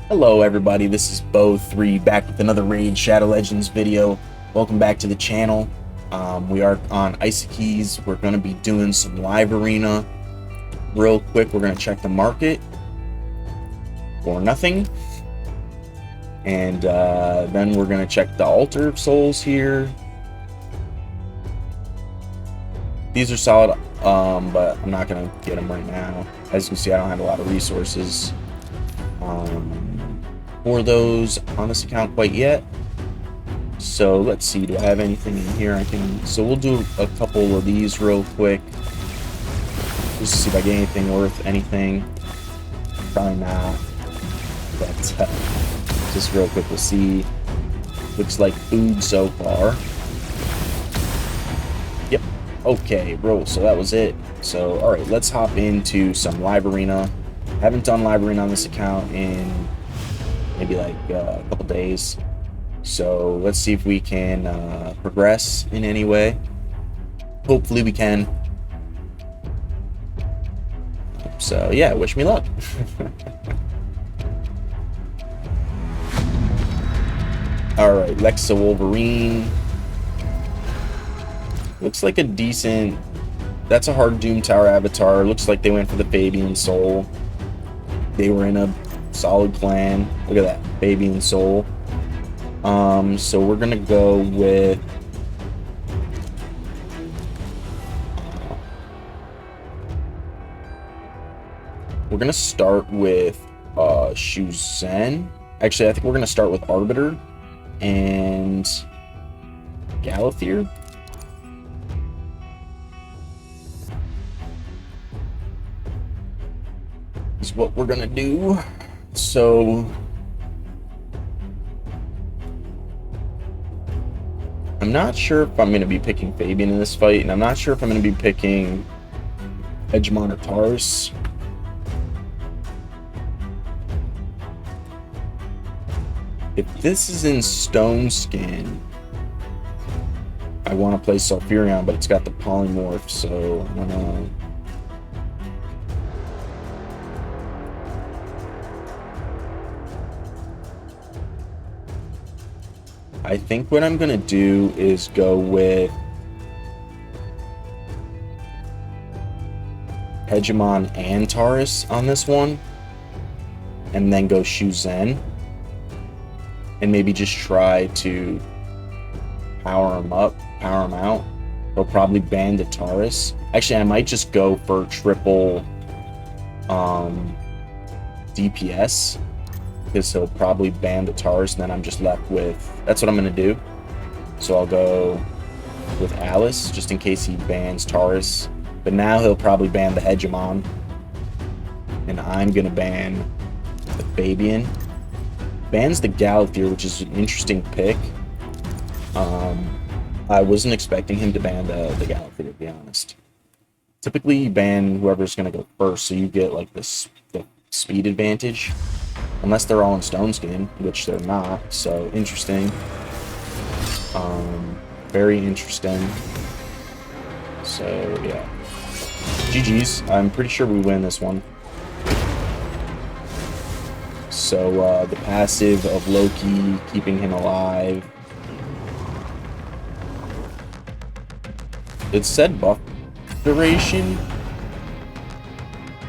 Hello everybody, this is Bo3 back with another Raid Shadow Legends video. Welcome back to the channel. We are on Isokeis. We're going to be doing some live arena. Real quick, we're going to check the market for nothing. And then we're going to check the Altar of Souls here. These are solid, but I'm not going to get them right now. As you can see, I don't have a lot of resources for those on this account quite yet. So let's see, do I have anything in here so we'll do a couple of these real quick just to see if I get anything worth anything. Probably not, but just real quick, we'll see. Looks like food so far. Yep, okay, bro, so that was it. So all right, let's hop into some live arena. Haven't done live arena on this account in maybe like a couple days, so let's see if we can progress in any way. Hopefully we can. So yeah, wish me luck. All right, Lexa Wolverine looks like a decent, that's a hard Doom Tower avatar. Looks like they went for the Fabian Soul. They were in a solid clan. Look at that, Fabian Soul. So we're gonna go with we're gonna start with Shuzen. Actually, I think we're gonna start with Arbiter and Galathier. Is what we're gonna do. So I'm not sure if I'm gonna be picking Fabian in this fight, and I'm not sure if I'm gonna be picking Hegemon or Taurus. If this is in Stone Skin, I want to play Sulfurion, but it's got the polymorph, so I'm gonna I think what I'm gonna do is go with Hegemon and Taurus on this one, and then go Shuzen, and maybe just try to power him up, power him out. They'll probably ban the Taurus. Actually, I might just go for triple DPS, because he'll probably ban the Taurus, and then I'm just left with, that's what I'm gonna do. So I'll go with Alice just in case he bans Taurus, but now he'll probably ban the Hegemon, and I'm gonna ban the Fabian. Bans the Galathier, which is an interesting pick. I wasn't expecting him to ban the Galathier, to be honest. Typically you ban whoever's gonna go first, so you get like the speed advantage. Unless they're all in Stone Skin, which they're not. So interesting. Very interesting. So yeah. GG's. I'm pretty sure we win this one. So the passive of Loki, keeping him alive. It said buff duration,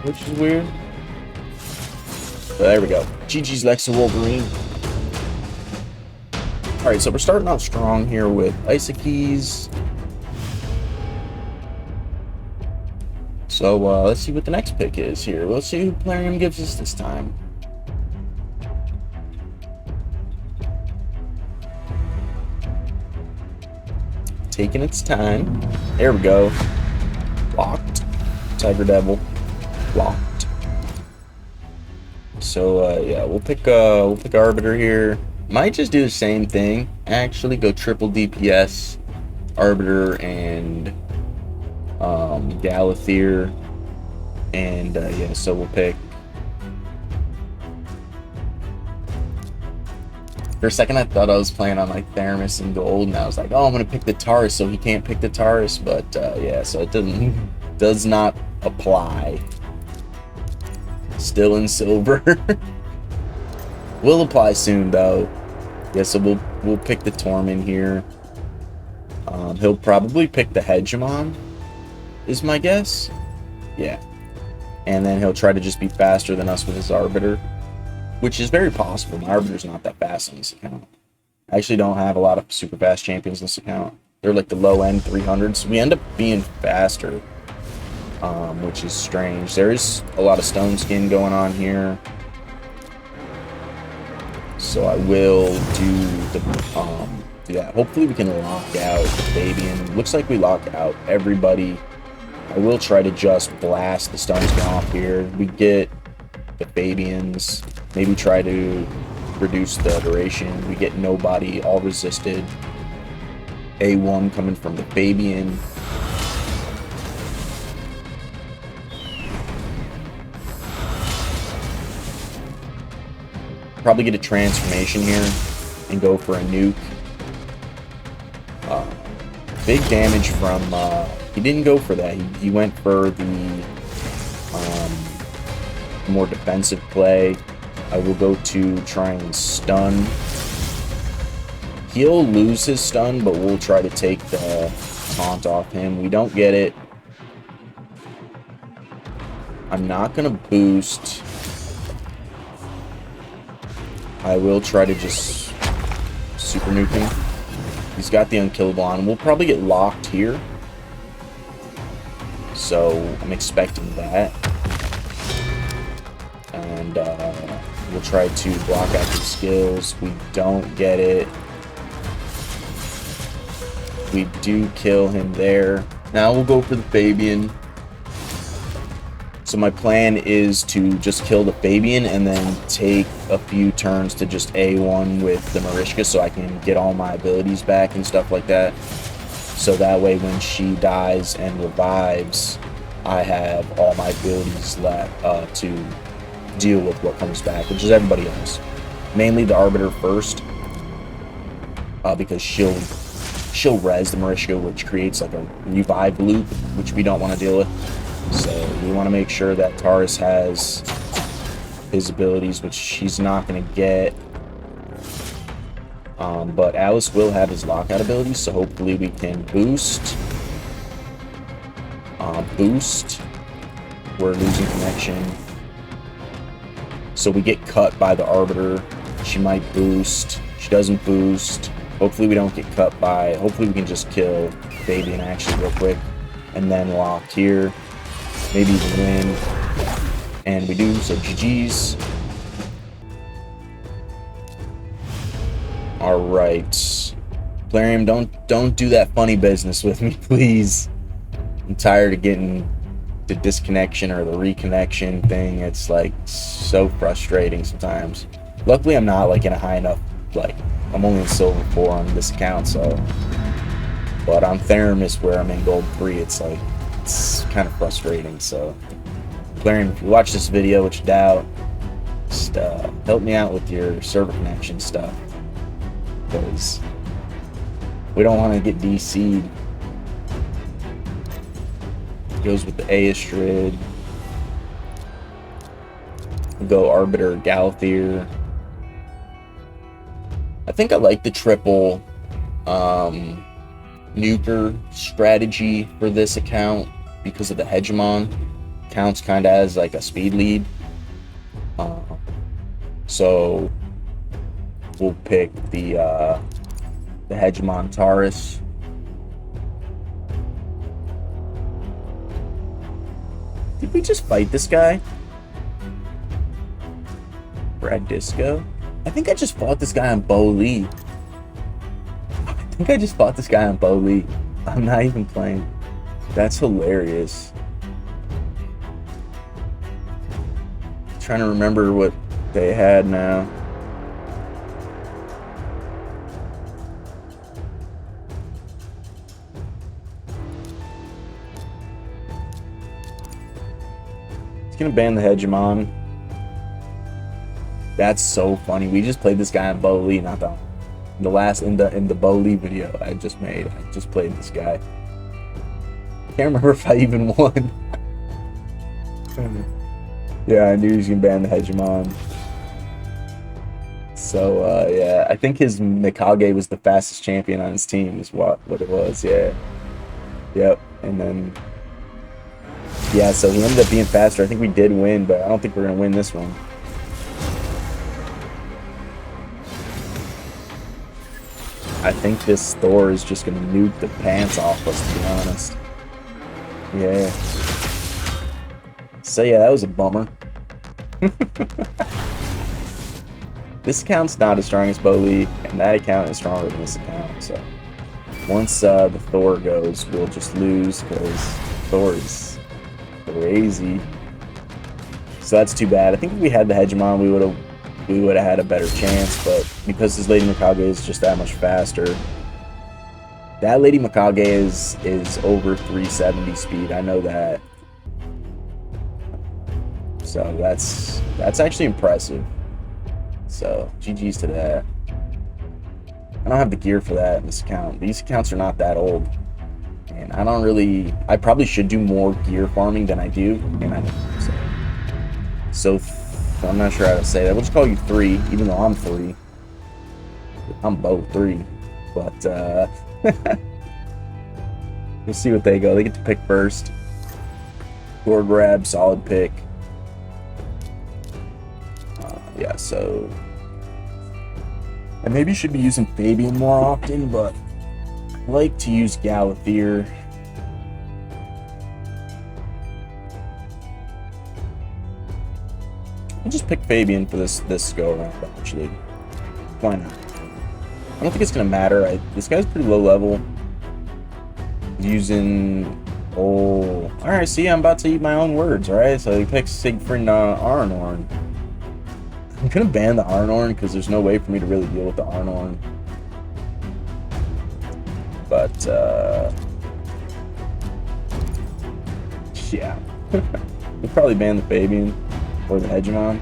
which is weird. But there we go. GG's Lexa Wolverine. Alright, so we're starting off strong here with Isokeis. So let's see what the next pick is here. Let's see who Plarium gives us this time. Taking its time. There we go. Locked. Tiger Devil. Locked. So yeah, we'll pick Arbiter here. Might just do the same thing. Actually, go triple DPS, Arbiter and Galathier, and yeah. So we'll pick. For a second, I thought I was playing on like Theramis and Gold, and I was like, oh, I'm gonna pick the Taurus, so he can't pick the Taurus. But yeah, so it does not apply. Still in silver. Will apply soon though. Yeah, so we'll pick the Torment here. He'll probably pick the Hegemon, is my guess. Yeah. And then he'll try to just be faster than us with his Arbiter, which is very possible. My Arbiter's not that fast on this account. I actually don't have a lot of super fast champions in this account. They're like the low end 300s. So we end up being faster, which is strange. There is a lot of Stone Skin going on here. So I will do the, yeah, hopefully we can lock out the Fabian. Looks like we lock out everybody. I will try to just blast the Stone Skin off here. We get the Fabians. Maybe try to reduce the duration. We get nobody, all resisted. A1 coming from the Fabian. Probably get a transformation here and go for a nuke. Big damage from, he didn't go for that. He went for the more defensive play. I will go to try and stun. He'll lose his stun, but we'll try to take the taunt off him. We don't get it. I'm not going to boost. I will try to just super nuke him. He's got the unkillable on. We'll probably get locked here. So I'm expecting that. And we'll try to block out his skills. We don't get it. We do kill him there. Now we'll go for the Fabian. So my plan is to just kill the Fabian and then take a few turns to just A1 with the Marishka so I can get all my abilities back and stuff like that. So that way when she dies and revives, I have all my abilities left to deal with what comes back, which is everybody else. Mainly the Arbiter first, because she'll res the Marishka, which creates like a revive loop, which we don't want to deal with. So we want to make sure that Taurus has his abilities, which he's not going to get. But Alice will have his lockout abilities, so hopefully we can boost. Boost. We're losing connection. So we get cut by the Arbiter. She might boost. She doesn't boost. Hopefully we don't get cut by... Hopefully we can just kill Fabian actually real quick. And then lock here. Maybe even win. And we do, so GG's. Alright. Plarium, don't do that funny business with me, please. I'm tired of getting the disconnection or the reconnection thing. It's like so frustrating sometimes. Luckily I'm not like in a high enough, like I'm only in silver 4 on this account, so. But on Theramis where I'm in gold 3, it's like it's kind of frustrating. So Plarium, if you watch this video, which I doubt, just help me out with your server connection stuff, because we don't want to get DC'd. Goes with the Aestrid. We'll go Arbiter Galathier. I think I like the triple nuker strategy for this account because of the Hegemon. Counts kind of as like a speed lead. So we'll pick the Hegemon Taurus. Did we just fight this guy? Brad Disco? I think I just fought this guy on Bo Lee. I'm not even playing. That's hilarious. Trying to remember what they had now. He's gonna ban the Hegemon. That's so funny. We just played this guy on Bo Lee, not the last in the Bo Lee video I just made. I just played this guy. Can't remember if I even won. Yeah, I knew he was gonna ban the Hegemon. So yeah, I think his Mikage was the fastest champion on his team is what it was. Yeah. Yep. And then yeah, so he ended up being faster. I think we did win, but I don't think we're gonna win this one. I think this Thor is just gonna nuke the pants off us, to be honest. Yeah. So yeah, that was a bummer. This account's not as strong as Bolie, and that account is stronger than this account, so once the Thor goes, we'll just lose, because Thor is crazy. So that's too bad. I think if we had the Hegemon, we would have had a better chance, but because his Lady Mikage is just that much faster. That Lady Mikage is over 370 speed. I know that. So that's actually impressive. So GG's to that. I don't have the gear for that in this account. These accounts are not that old. And I probably should do more gear farming than I do, and I don't. So I'm not sure how to say that. We'll just call you 3, even though I'm 3. I'm both 3. But we'll see what they go. They get to pick first. Core grab, solid pick. Yeah, so I maybe should be using Fabian more often, but I like to use Galathier. I'll just pick Fabian for this go around, actually. Why not? I don't think it's gonna matter. This guy's pretty low level. Using alright, see, I'm about to eat my own words, alright? So he picks Siegfried Arnorn. I'm gonna ban the Arnorn because there's no way for me to really deal with the Arnorn. But yeah. We'll probably ban the Fabian or the Hegemon.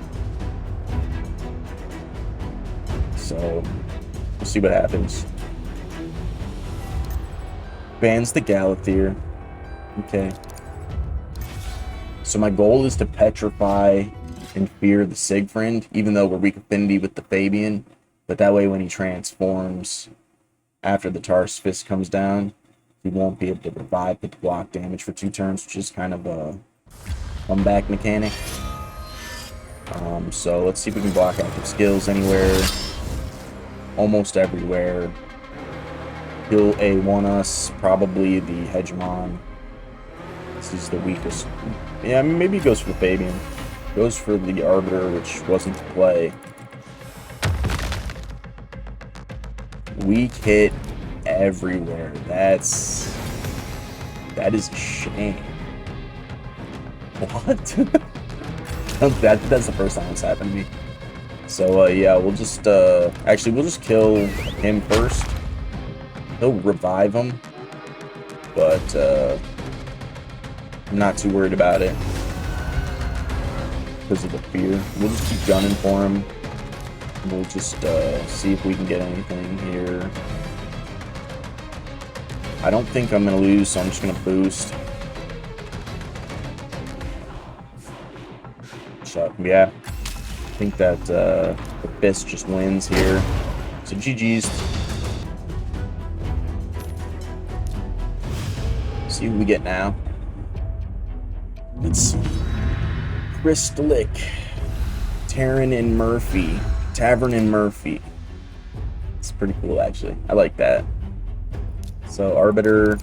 So we'll see what happens. Bans the Galathier. Okay. So my goal is to petrify and fear the Siegfried, even though we're weak affinity with the Fabian. But that way when he transforms after the Taurus Fist comes down, he won't be able to revive with the block damage for 2 turns, which is kind of a comeback mechanic. So let's see if we can block active skills anywhere. Almost everywhere. He'll A1 us, probably the Hegemon. This is the weakest. Yeah, I mean, maybe he goes for the Fabian. Goes for the Arbiter, which wasn't the play. Weak hit everywhere. That is a shame. What? That's the first time it's happened to me. So yeah, we'll just actually we'll just kill him first. He'll revive him, but I'm not too worried about it because of the fear. We'll just keep gunning for him. We'll just see if we can get anything here. I don't think I'm gonna lose, so I'm just gonna boost. So yeah, I think that the Fist just wins here. So GG's. See who we get now. Let's see. Crystalic, Tavern and Murphy. It's pretty cool, actually. I like that. So Arbiter.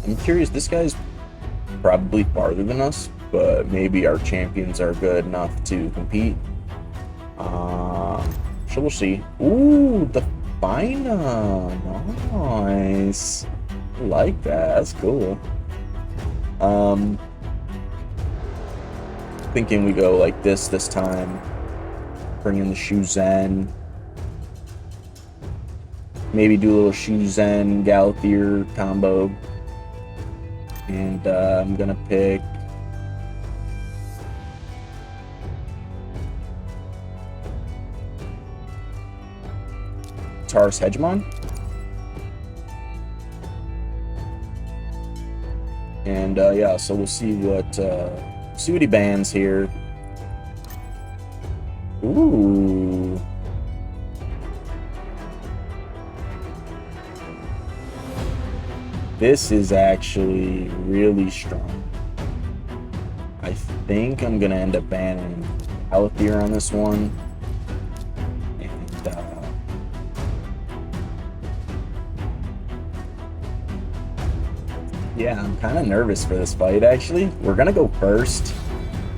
I'm curious, this guy's probably farther than us, but maybe our champions are good enough to compete. So we'll see. Ooh, the Fina. Nice. I like that. That's cool. Thinking we go like this time. Bring in the Shuzen. Maybe do a little Shuzen Galathier combo. And I'm gonna pick Taurus Hegemon. And yeah, so we'll see what he bans here. Ooh. This is actually really strong. I think I'm gonna end up banning Healthier on this one. And yeah, I'm kind of nervous for this fight actually. We're gonna go first,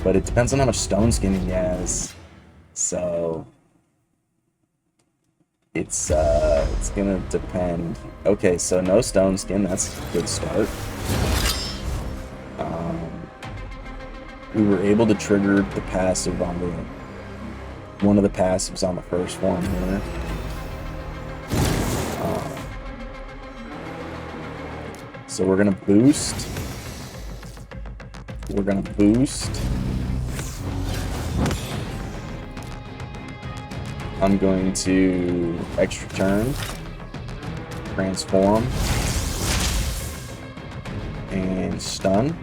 but it depends on how much stone skin he has. So it's gonna depend. Okay, so no stone skin, that's a good start. We were able to trigger the passive on one of the passives on the first one here. So we're gonna boost. We're gonna boost. I'm going to extra turn, transform, and stun.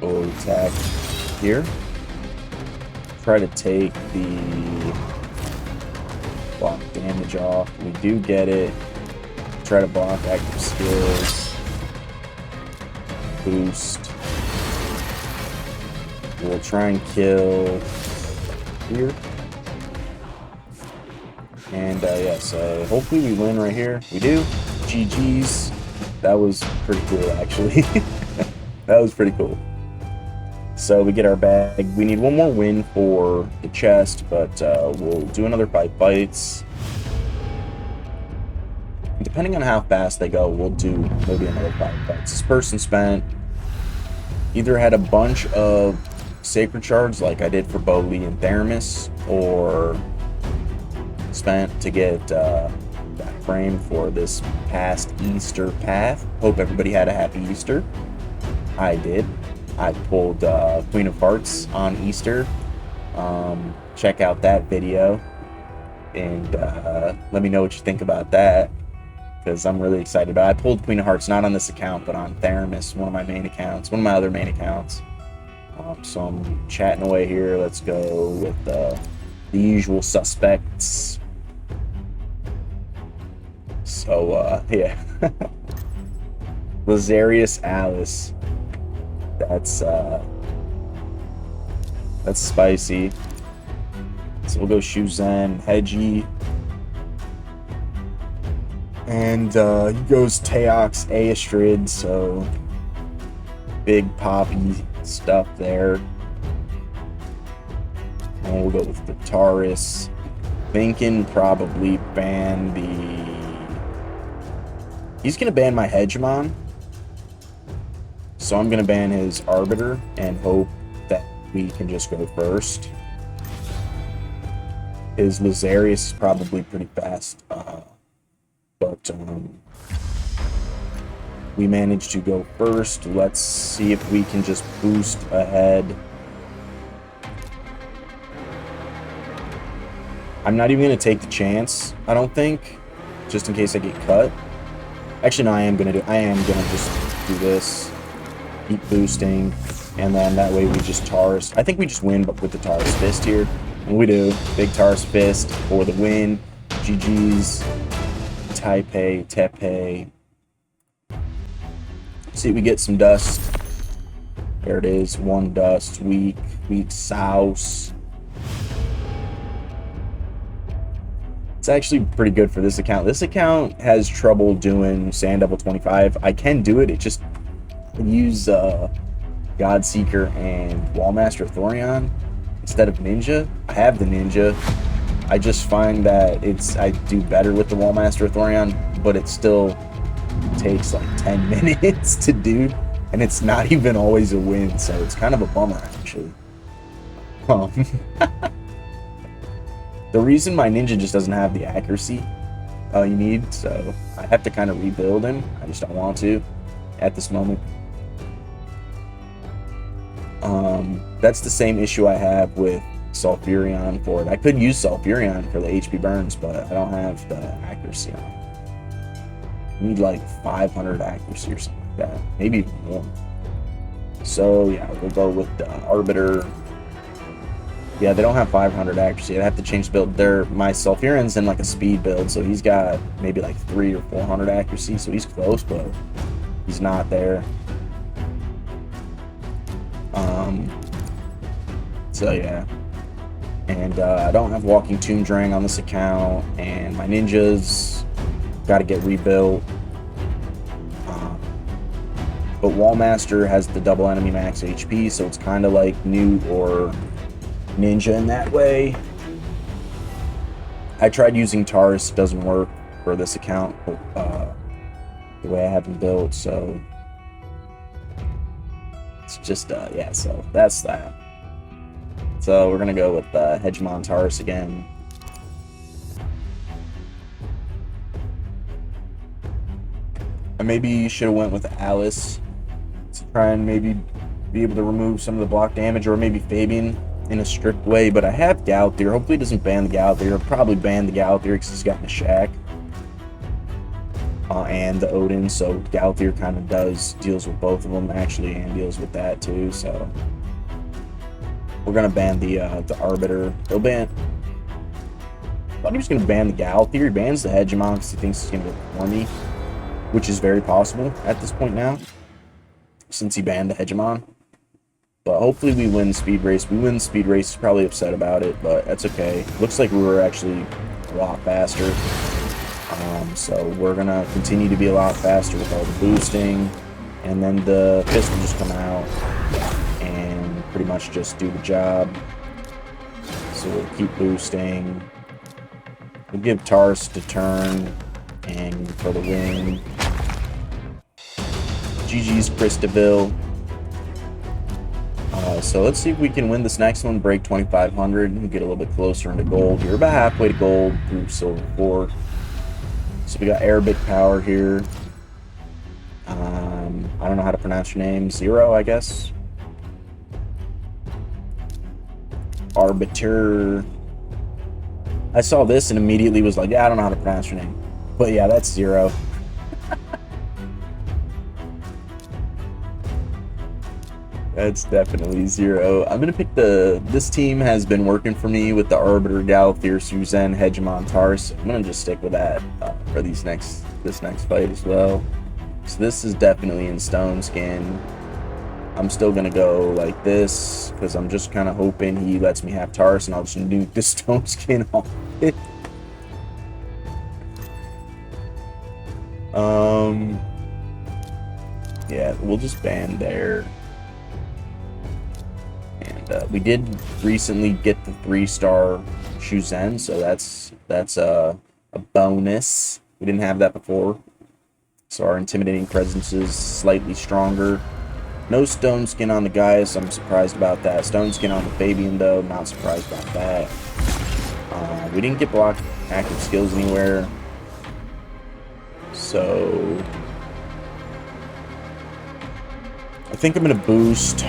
We'll attack here. Try to take the block damage off. We do get it. Try to block active skills. Boost. We'll try and kill here. And yeah, so hopefully we win right here. We do. GG's. That was pretty cool, actually. That was pretty cool. So we get our bag. We need one more win for the chest, but we'll do another 5 fights. Depending on how fast they go, we'll do maybe another 5 fights. This person spent either had a bunch of sacred shards like I did for Bowley and Theramis, or spent to get that frame for this past Easter path. Hope everybody had a happy Easter. I did. I pulled Queen of Hearts on Easter. Check out that video and let me know what you think about that, because I'm really excited about it. I pulled Queen of Hearts not on this account, but on Theramis, one of my main accounts, one of my other main accounts. So I'm chatting away here. Let's go with the usual suspects. So yeah. Lazarius Alice. That's spicy. So we'll go Shuzen, Hedgie. And he goes Teox, Aestrid, so big poppy stuff there. And we'll go with the Taurus. Thinking probably ban the... He's going to ban my Hegemon. So I'm going to ban his Arbiter and hope that we can just go first. His Lazarius is probably pretty fast. But we managed to go first. Let's see if we can just boost ahead. I'm not even going to take the chance, I don't think, just in case I get cut. Actually, no, I am going to just do this. Keep boosting, and then that way we just Taurus. I think we just win but with the Taurus Fist here. And we do. Big Taurus Fist for the win. GG's. Taipei, Tepe. See, we get some dust. There it is. 1 dust. Weak Souse. It's actually pretty good for this account. This account has trouble doing Sand Devil 25. I can do it. It just use Godseeker and Wallmaster Thorion instead of Ninja. I have the Ninja. I just find that I do better with the Wallmaster Thorion, but it still takes like 10 minutes to do, and it's not even always a win, so it's kind of a bummer actually. The reason my Ninja just doesn't have the accuracy you need, so I have to kind of rebuild him. I just don't want to at this moment. That's the same issue I have with Sulfurion for it. I could use Sulfurion for the HP burns, but I don't have the accuracy on it. Need like 500 accuracy or something like that. Maybe even more. So yeah, we'll go with the Arbiter. Yeah, they don't have 500 accuracy. I'd have to change the build. My Sulfurin's in like a speed build, so he's got maybe like 300 or 400 accuracy, so he's close, but he's not there. So yeah. And I don't have Walking Tomb Drain on this account, and my ninjas got to get rebuilt. But Wallmaster has the double enemy max HP, so it's kind of like Newt or Ninja in that way. I tried using Taurus, doesn't work for this account the way I have him built, so it's just yeah, so that's that. So we're gonna go with Hegemon Taurus again. I maybe should have went with Alice to try and maybe be able to remove some of the block damage, or maybe Fabian in a strict way, but I have Galthier. Hopefully it doesn't ban the Galthier. I'll probably ban the Galthier because he's got the Shack and the Odin, so Galthier kind of deals with both of them actually, and deals with that too, so we're gonna ban the Arbiter. They'll ban. I thought he was gonna ban the Galthier. He bans the Hegemon because he thinks he's gonna go for me, which is very possible at this point now, since he banned the Hegemon. But hopefully we win Speed Race. We win Speed Race. He's probably upset about it, but that's okay. Looks like we were actually a lot faster. So we're gonna continue to be a lot faster with all the boosting, and then the fist will just come out and pretty much just do the job. So we'll keep boosting. We'll give Taurus to turn and for the win. GG's Christabel. So let's see if we can win this next one, break 2,500, and get a little bit closer into gold. We're about halfway to gold through silver 4. So we got Arabic power here. I don't know how to pronounce your name. Zero, I guess. Arbiter. I saw this and immediately was like, yeah, I don't know how to pronounce your name. But yeah, that's Zero. That's definitely Zero. I'm gonna pick this team has been working for me with the Arbiter, Galthier, Suzanne, Hegemon, Taurus. I'm gonna just stick with that for this next fight as well. So this is definitely in Stone Skin. I'm still gonna go like this because I'm just kind of hoping he lets me have Taurus, and I'll just nuke the Stone Skin off it. Yeah, we'll just ban there. We did recently get the 3-star Shuzen, so that's a bonus. We didn't have that before, so our intimidating presence is slightly stronger. No Stone Skin on the Gaius, I'm surprised about that. Stone Skin on the Fabian, though, not surprised about that. We didn't get block active skills anywhere, so I think I'm going to boost.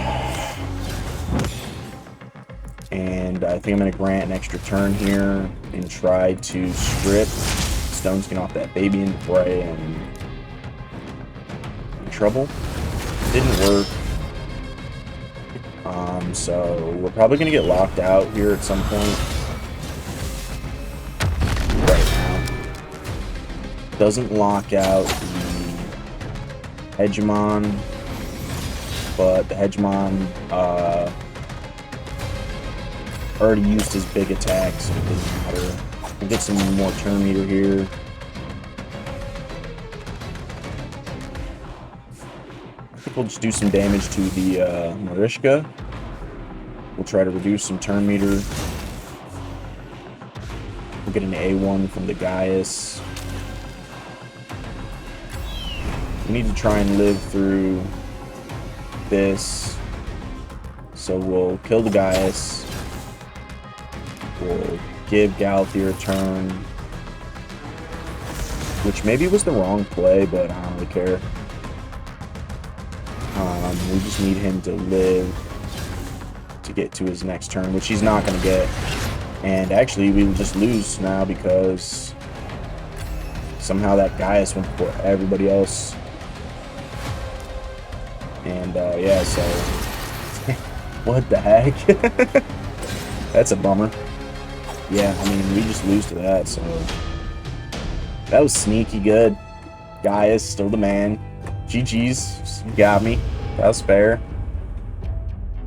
And I think I'm going to grant an extra turn here and try to strip Stone Skin off that Fabian before I am in trouble. Didn't work. So we're probably going to get locked out here at some point. Right now. Doesn't lock out the Hegemon, but the Hegemon already used his big attack, so it doesn't matter. We'll get some more turn meter here. I think we'll just do some damage to the Marishka. We'll try to reduce some turn meter. We'll get an A1 from the Gaius. We need to try and live through this. So we'll kill the Gaius. We'll give Galthier a turn, which maybe was the wrong play, but I don't really care. We just need him to live to get to his next turn, which he's not going to get. And actually, we will just lose now because Somehow that Gaius went before everybody else. And yeah, so what the heck? That's a bummer. Yeah, I mean, we just lose to that, so that was sneaky good. Gaius, still the man. GG's, you got me. That was fair.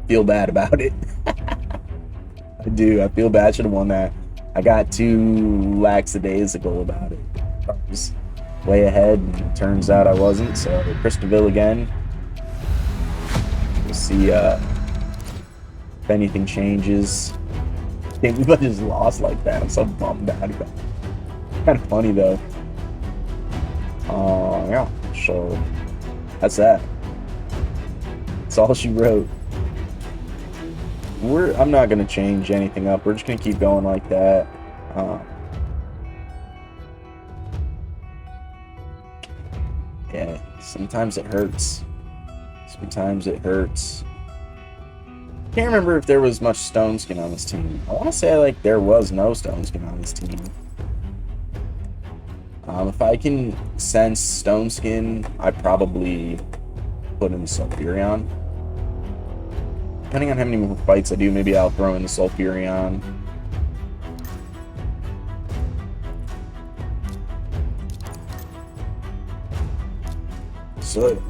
Feel bad about it. I do. I feel bad. I should have won that. I got too lackadaisical about it. I was way ahead, and it turns out I wasn't. So, Christopher again. We'll see if anything changes. Can't believe I just lost like that. I'm so bummed out about it. Kind of funny, though. Yeah. So, that's that. That's all she wrote. I'm not going to change anything up. We're just going to keep going like that. Yeah, sometimes it hurts. Sometimes it hurts. Can't remember if there was much stone skin on this team. I want to say like there was no stone skin on this team. If I can sense stone skin, I'd probably put in Sulfurion. Depending on how many more fights I do, maybe I'll throw in the Sulfurion. So,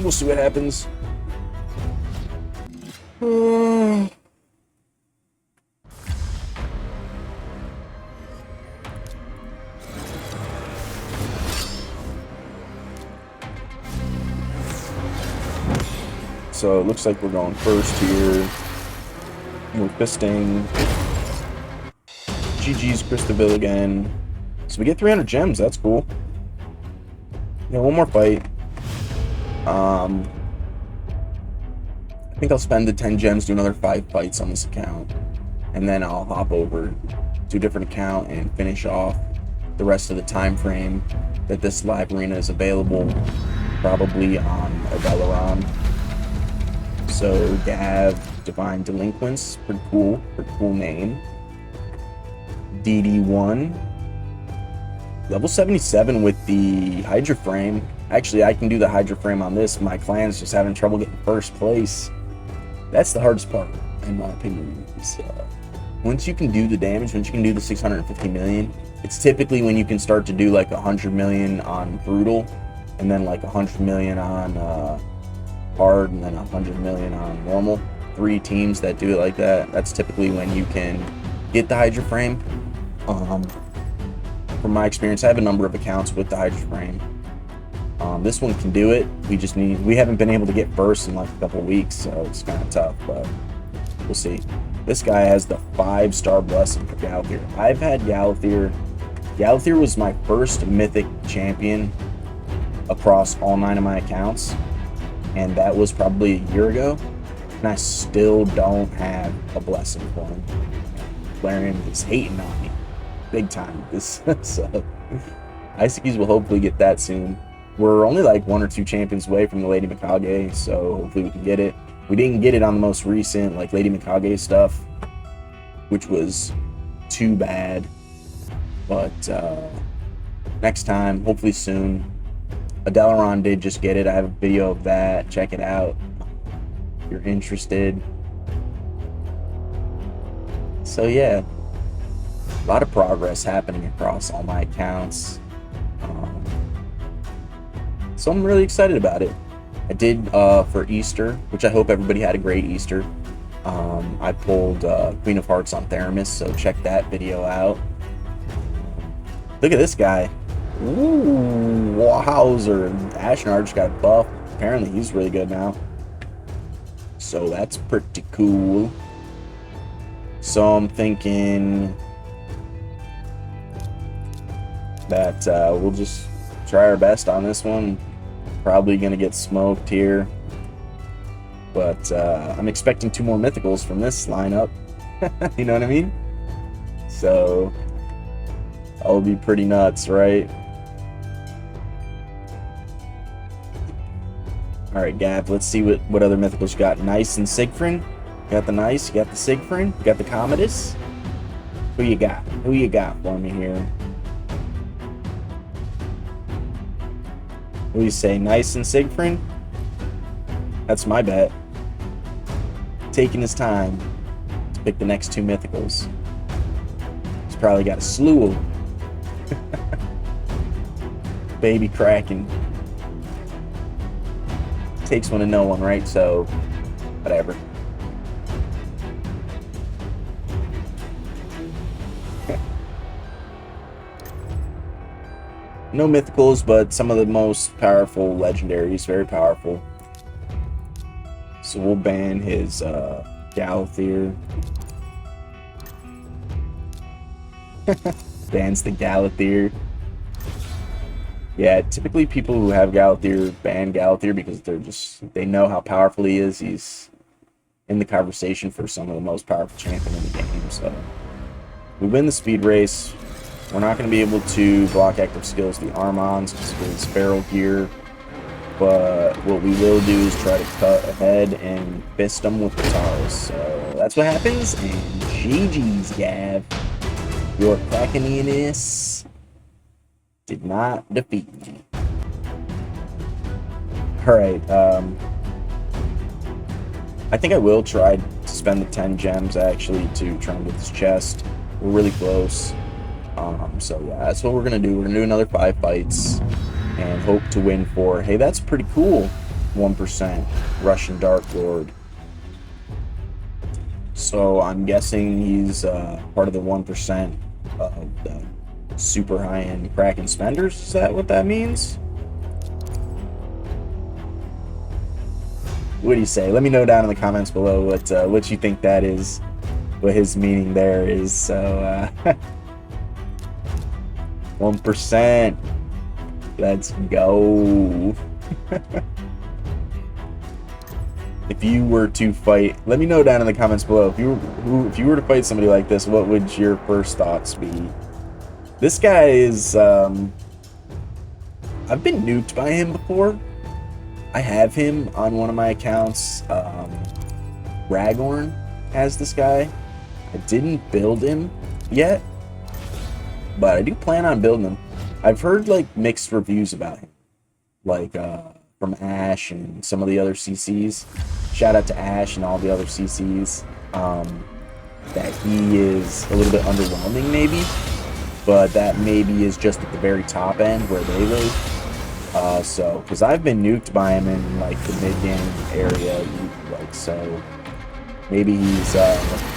we'll see what happens. So it looks like we're going first here. We're fisting. GG's Christabel again. So we get 300 gems. That's cool. Yeah, one more fight. I think I'll spend the 10 gems, do another 5 fights on this account. And then I'll hop over to a different account and finish off the rest of the time frame that this live arena is available. Probably on Adeleron. So Gav, Divine Delinquents, pretty cool name. DD1, level 77 with the Hydra Frame. Actually, I can do the Hydra Frame on this. My clan's just having trouble getting first place. That's the hardest part, in my opinion. Once you can do the damage, once you can do the 650 million, it's typically when you can start to do like 100 million on Brutal, and then like 100 million on hard, and then 100 million on normal. 3 teams that do it like that. That's typically when you can get the Hydra Frame. From my experience, I have a number of accounts with the Hydra Frame. This one can do it. We haven't been able to get first in like a couple weeks, so it's kind of tough, but we'll see. This guy has the 5-star blessing for Galathier. I've had Galathier. Galathier was my first mythic champion across all 9 of my accounts, and that was probably a year ago, and I still don't have a blessing for him. Plarium is hating on me big time with this. So Isokeis will hopefully get that soon. We're only like 1 or 2 champions away from the Lady Mikage, so hopefully we can get it. We didn't get it on the most recent like Lady Mikage stuff, which was too bad, but next time, hopefully soon. Adeleron did just get it. I have a video of that. Check it out if you're interested. So yeah, a lot of progress happening across all my accounts. So I'm really excited about it. I did for Easter, which I hope everybody had a great Easter. I pulled Queen of Hearts on Theramis, so check that video out. Look at this guy. Ooh, wowzer. Ashnard just got buffed. Apparently he's really good now. So that's pretty cool. So I'm thinking that we'll just try our best on this one. Probably gonna get smoked here, but I'm expecting 2 more mythicals from this lineup. You know what I mean? So that'll be pretty nuts, right? All right, Gav, let's see what other mythicals you got. Nice and Siegfried. You got the Nice, you got the Siegfried, you got the Commodus. Who you got? Who you got for me here? What do you say, Nice and Siegfried? That's my bet. Taking his time to pick the next two mythicals. He's probably got a slew of baby Kraken. Takes one to know one, right? So, whatever. No mythicals, but some of the most powerful legendaries. Very powerful. So we'll ban his Galathier. Bans the Galathier. Yeah, typically people who have Galathier ban Galathier because they know how powerful he is. He's in the conversation for some of the most powerful champion in the game. So we win the speed race. We're not going to be able to block active skills, the Armons, because of his feral gear. But what we will do is try to cut ahead and fist them with the Taurus. So that's what happens. And GG's, Gav. Your Krakenianus did not defeat me. Alright, I think I will try to spend the 10 gems actually to try and get this chest. We're really close. So yeah, that's what we're gonna do. We're gonna do another 5 fights and hope to win 4. Hey, that's pretty cool. 1% Russian Dark Lord. So I'm guessing he's part of the 1% of the super high-end Kraken spenders. Is that what that means? What do you say? Let me know down in the comments below what you think that is, what his meaning there is. So 1%. Let's go. If you were to fight, let me know down in the comments below. If you were to fight somebody like this, what would your first thoughts be? This guy is I've been nuked by him before. I have him on one of my accounts. Ragorn has this guy. I didn't build him yet, but I do plan on building him. I've heard like mixed reviews about him, like from Ash and some of the other CCs. Shout out to Ash and all the other CCs. That he is a little bit underwhelming maybe, but that maybe is just at the very top end where they live. So, because I've been nuked by him in like the mid-game area, like, so maybe he's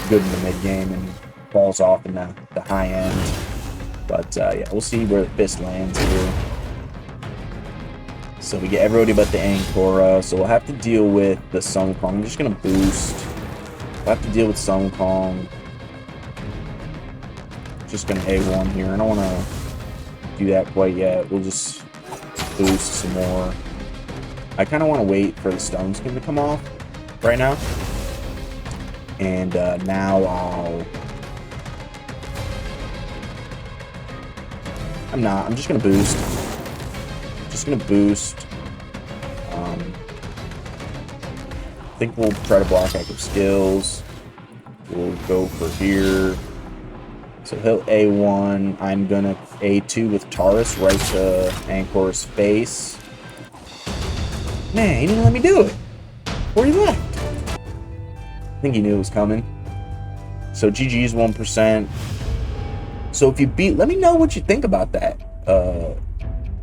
good in the mid-game and falls off in the high end. But yeah, we'll see where the fist lands here. So we get everybody but the Angkora. So we'll have to deal with the Sun Kong. I'm just gonna boost. We'll have to deal with Sun Kong. Just gonna A1 here. I don't want to do that quite yet. We'll just boost some more. I kind of want to wait for the Stone Skin to come off right now. And now I'm just gonna boost. Just gonna boost. I think we'll try to block active skills. We'll go for here. So he'll A1. I'm gonna A2 with Taurus right to Ankor's face. Man, he didn't let me do it. Where he left? I think he knew it was coming. So GG's 1%. So if you beat, let me know what you think about that.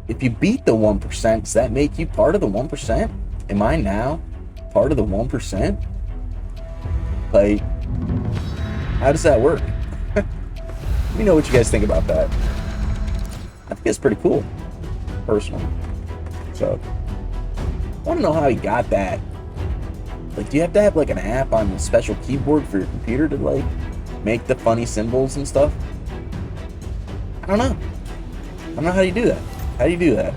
If you beat the 1%, does that make you part of the 1%? Am I now part of the 1%? Like, how does that work? Let me know what you guys think about that. I think it's pretty cool, personally. So, I want to know how he got that. Like, do you have to have like an app on the special keyboard for your computer to like make the funny symbols and stuff? I don't know. I don't know how you do that. How do you do that?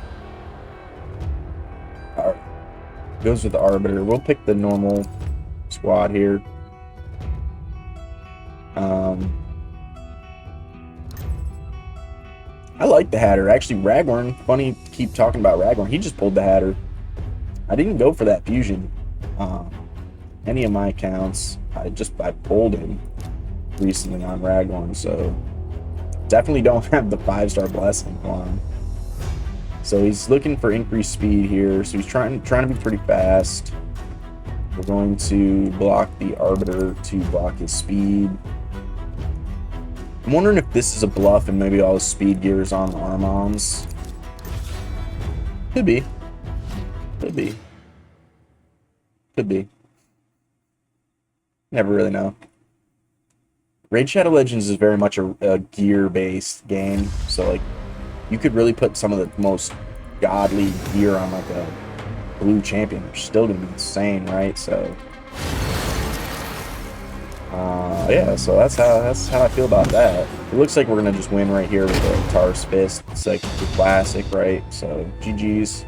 Alright. Goes with the Arbiter. We'll pick the normal squad here. I like the Hatter. Actually, Ragorn, funny to keep talking about Ragorn. He just pulled the Hatter. I didn't go for that fusion. Any of my accounts, I pulled him recently on Ragorn, so definitely don't have the 5-star blessing on. So he's looking for increased speed here. So he's trying to be pretty fast. We're going to block the Arbiter to block his speed. I'm wondering if this is a bluff and maybe all his speed gear is on Armons. Could be. Could be. Could be. Never really know. Raid Shadow Legends is very much a gear-based game. So, like, you could really put some of the most godly gear on, like, a blue champion. They're still going to be insane, right? So... yeah, so that's how I feel about that. It looks like we're gonna just win right here with the Tar's Fist. It's like the classic, right? So GG's.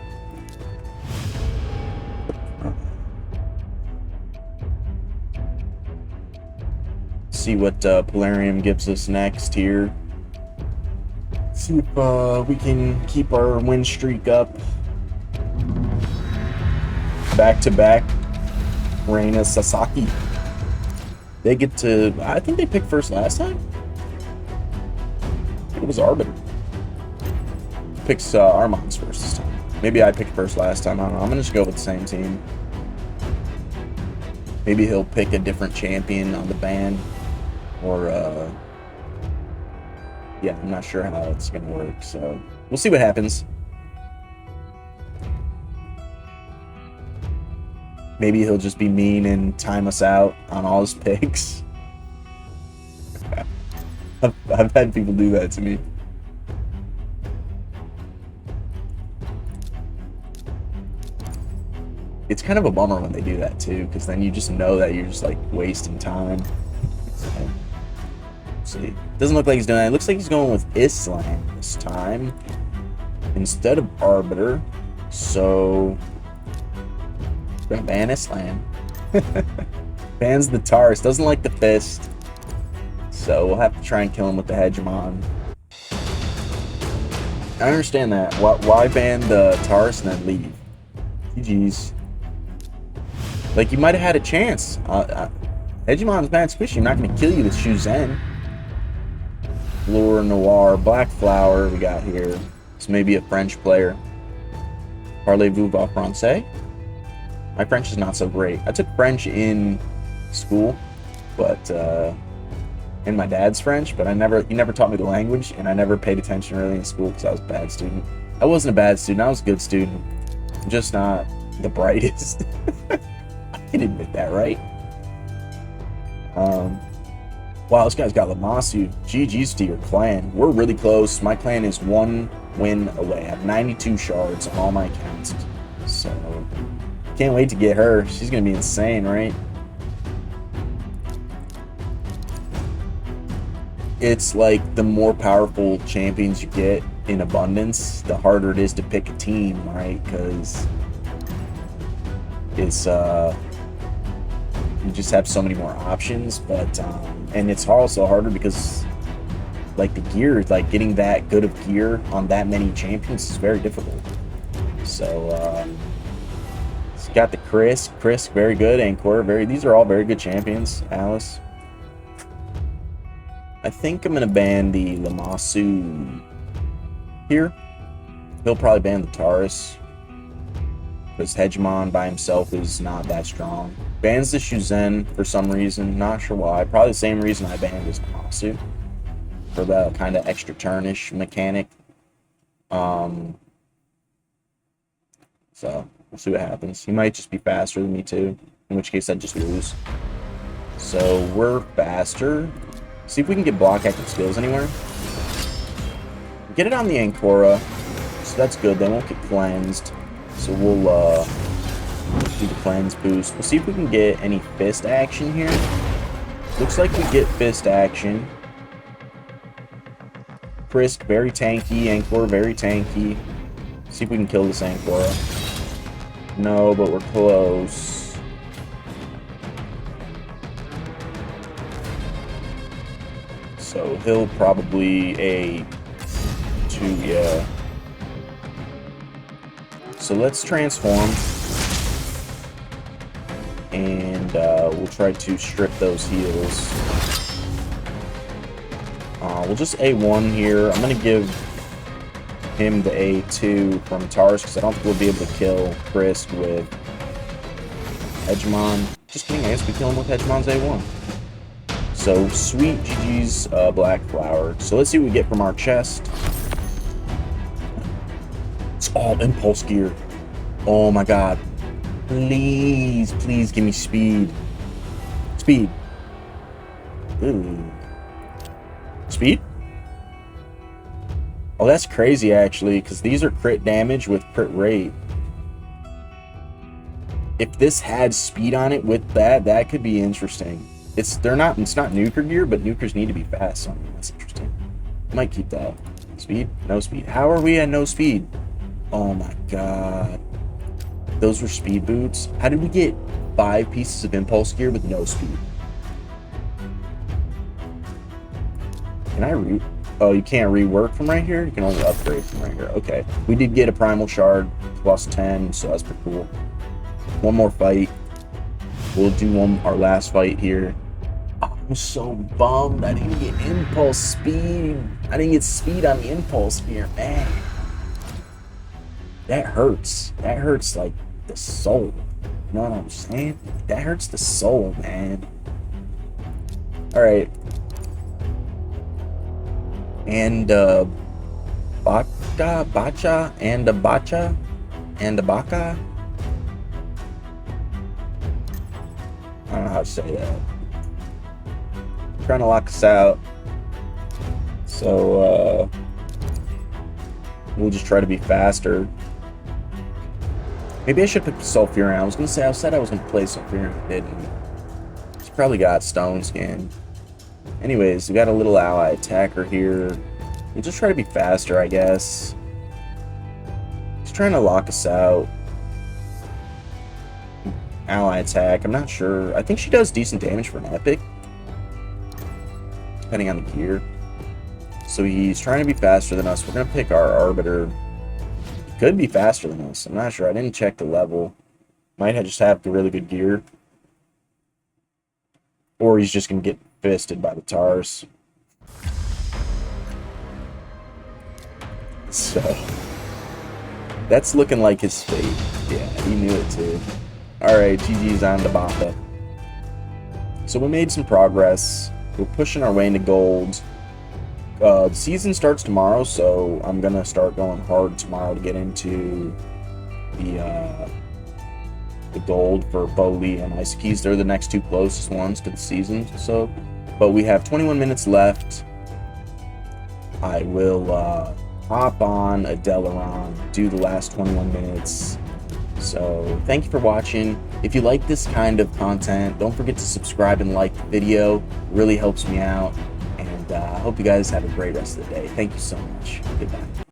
See what Plarium gives us next here. See if we can keep our win streak up. Back-to-back Reina Sasaki. They get to... I think they picked first last time. I think it was Arbiter. Picks Armons first this time. Maybe I picked first last time. I don't know. I'm going to just go with the same team. Maybe he'll pick a different champion on the band. Or, yeah, I'm not sure how it's going to work. So, we'll see what happens. Maybe he'll just be mean and time us out on all his picks. I've had people do that to me. It's kind of a bummer when they do that too, because then you just know that you're just like wasting time. So, see, doesn't look like he's doing that. It looks like he's going with Islam this time instead of Arbiter. So we're gonna ban Islam. Bans the Taurus. Doesn't like the Fist. So we'll have to try and kill him with the Hegemon. I understand that. Why ban the Taurus and then leave? GG's. Like, you might have had a chance. Hegemon's mad squishy. I'm not going to kill you with Shuzen. Lure Noir. Black Flower we got here. This may be a French player. Parlez-vous français? My French is not so great. I took French in school, but in my dad's French, but he never taught me the language, and I never paid attention really in school because I was a bad student. I wasn't a bad student. I was a good student. I'm just not the brightest. I can admit that, right? Wow, this guy's got Lamasu. GG's to your clan. We're really close. My clan is 1 win away. I have 92 shards on all my accounts. So, can't wait to get her. She's going to be insane, right? It's like the more powerful champions you get in abundance, the harder it is to pick a team, right? Because it's you just have so many more options, but and it's also harder because like the gear, like getting that good of gear on that many champions is very difficult. So it's got the Chris, very good, Ancor, these are all very good champions. Alice. I think I'm gonna ban the Lamasu here. He'll probably ban the Taurus because Hegemon by himself is not that strong. Bans the Shuzen for some reason, not sure why. Probably the same reason I banned his Lamasu, for the kind of extra turnish mechanic. So we'll see what happens. He might just be faster than me too, in which case I'd just lose. So we're faster. See if we can get block active skills anywhere. Get it on the Ancora, so that's good. They won't get cleansed, so we'll do the cleanse boost. We'll see if we can get any fist action here. Looks like we get fist action. Krisk, very tanky. Ancora, very tanky. See if we can kill this Ancora. No, but we're close. So he'll probably A2, yeah. So let's transform. And we'll try to strip those heals. We'll just A1 here. I'm going to give him the A2 from Tars, because I don't think we'll be able to kill Chris with Hegemon. Just kidding, I guess we kill him with Hegemon's A1. So, sweet GG's Black Flower. So let's see what we get from our chest. It's all Impulse Gear. Oh my god. Please, please give me speed. Speed. Ooh. Speed? Oh, that's crazy, actually, because these are crit damage with crit rate. If this had speed on it with that, that could be interesting. It's not nuker gear, but nukers need to be fast, so that's interesting. I might keep that. Speed? No speed. How are we at no speed? Oh my god. Those were speed boots. How did we get 5 pieces of impulse gear with no speed? Can I oh, you can't rework from right here? You can only upgrade from right here. Okay. We did get a primal shard plus 10, so that's pretty cool. One more fight. We'll do our last fight here. I'm so bummed I didn't get impulse speed. I didn't get speed on the impulse gear, man. That hurts. That hurts like the soul. You know what I'm saying? That hurts the soul, man. Alright. And Bacha, and a Bacha, and a Baka. I don't know how to say that. I'm trying to lock us out. So we'll just try to be faster. Maybe I should pick the Sulfurion. I was gonna say, I said I was gonna play Sulfurion, but didn't. He's probably got Stone Skin. Anyways, we got a little ally attacker here. We'll just try to be faster, I guess. He's trying to lock us out. Ally attack, I'm not sure. I think she does decent damage for an epic, depending on the gear. So he's trying to be faster than us. We're gonna pick our Arbiter. He could be faster than us, I'm not sure. I didn't check the level. Might just have the really good gear. Or he's just gonna get fisted by the Tars. So that's looking like his fate. Yeah, he knew it too. Alright, GG's on the Bapa. So we made some progress. We're pushing our way into gold. The season starts tomorrow, so I'm gonna start going hard tomorrow to get into the gold for Bowley and Isokeis. They're the next 2 closest ones to the season. So, but we have 21 minutes left. I will hop on a Delaron, do the last 21 minutes. So thank you for watching. If you like this kind of content, don't forget to subscribe and like the video. It really helps me out. And I hope you guys have a great rest of the day. Thank you so much. Goodbye.